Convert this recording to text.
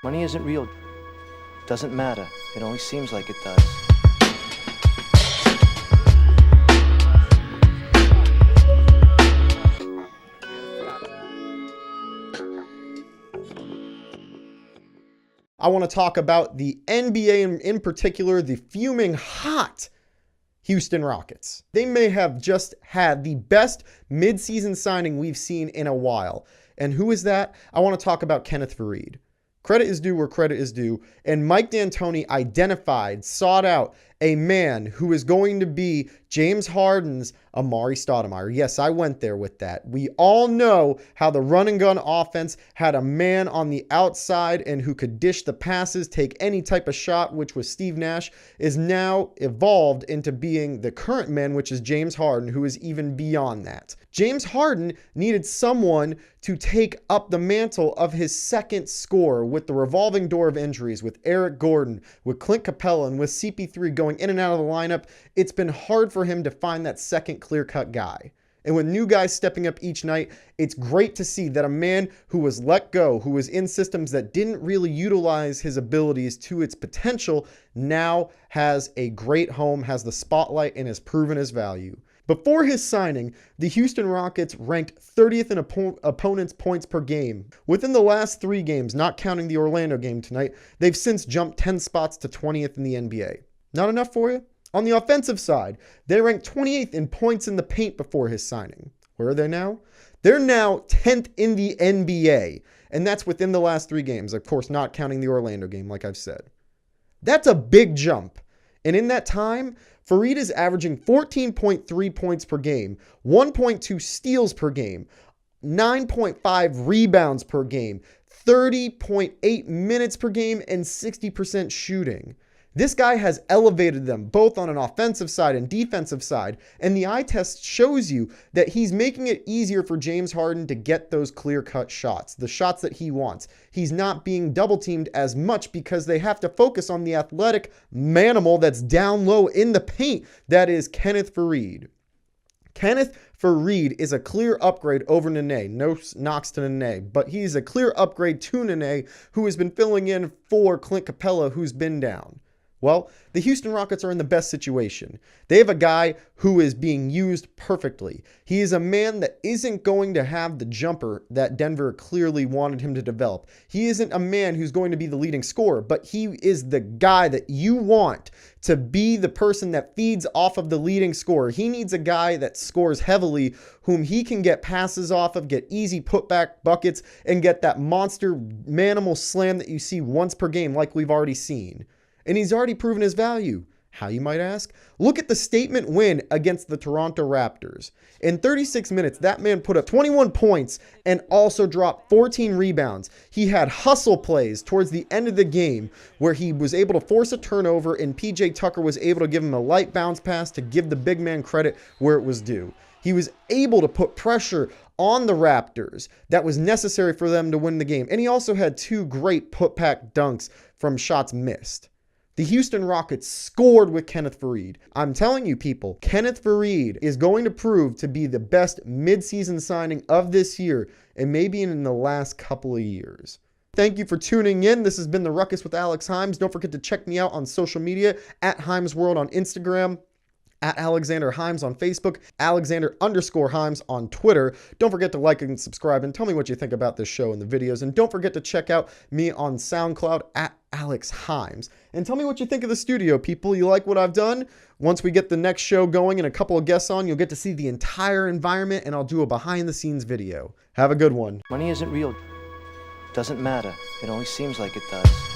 Money isn't real. Doesn't matter. It only seems like it does. I want to talk about the NBA and in particular the fuming hot Houston Rockets. They may have just had the best midseason signing we've seen in a while. And who is that? I want to talk about Kenneth Faried. Credit is due where credit is due. And Mike D'Antoni identified, sought out a man who is going to be James Harden's Amari Stoudemire. Yes, I went there with that. We all know how the run and gun offense had a man on the outside and who could dish the passes, take any type of shot, which was Steve Nash, is now evolved into being the current man, which is James Harden, who is even beyond that. James Harden needed someone to take up the mantle of his second scorer with the revolving door of injuries, with Eric Gordon, with Clint Capela, and with CP3 going in and out of the lineup. It's been hard for him to find that second clear-cut guy. And with new guys stepping up each night, it's great to see that a man who was let go, who was in systems that didn't really utilize his abilities to its potential, now has a great home, has the spotlight, and has proven his value. Before his signing, the Houston Rockets ranked 30th in opponents' points per game. Within the last 3 games, not counting the Orlando game tonight, they've since jumped 10 spots to 20th in the NBA. Not enough for you? On the offensive side, they ranked 28th in points in the paint before his signing. Where are they now? They're now 10th in the NBA, and that's within the last 3 games, of course not counting the Orlando game, like I've said. That's a big jump. And in that time, Faried is averaging 14.3 points per game, 1.2 steals per game, 9.5 rebounds per game, 30.8 minutes per game, and 60% shooting. This guy has elevated them both on an offensive side and defensive side, and the eye test shows you that he's making it easier for James Harden to get those clear-cut shots, the shots that he wants. He's not being double-teamed as much because they have to focus on the athletic manimal that's down low in the paint. That is Kenneth Faried. Kenneth Faried is a clear upgrade over Nene. No knocks to Nene, but he's a clear upgrade to Nene, who has been filling in for Clint Capela, who's been down. Well, the Houston Rockets are in the best situation. They have a guy who is being used perfectly. He is a man that isn't going to have the jumper that Denver clearly wanted him to develop. He isn't a man who's going to be the leading scorer, but he is the guy that you want to be the person that feeds off of the leading scorer. He needs a guy that scores heavily, whom he can get passes off of, get easy putback buckets, and get that monster manimal slam that you see once per game like we've already seen. And he's already proven his value. How, you might ask? Look at the statement win against the Toronto Raptors. In 36 minutes, that man put up 21 points and also dropped 14 rebounds. He had hustle plays towards the end of the game where he was able to force a turnover and PJ Tucker was able to give him a light bounce pass to give the big man credit where it was due. He was able to put pressure on the Raptors that was necessary for them to win the game. And he also had 2 great put-back dunks from shots missed. The Houston Rockets scored with Kenneth Faried. I'm telling you, people, Kenneth Faried is going to prove to be the best midseason signing of this year and maybe in the last couple of years. Thank you for tuning in. This has been The Ruckus with Alex Himes. Don't forget to check me out on social media at HimesWorld on Instagram, at Alexander Himes on Facebook, Alexander_Himes on Twitter. Don't forget to like and subscribe and tell me what you think about this show and the videos. And don't forget to check out me on SoundCloud at Alex Himes. And tell me what you think of the studio, people. You like what I've done? Once we get the next show going and a couple of guests on, you'll get to see the entire environment and I'll do a behind the scenes video. Have a good one. Money isn't real. Doesn't matter. It only seems like it does.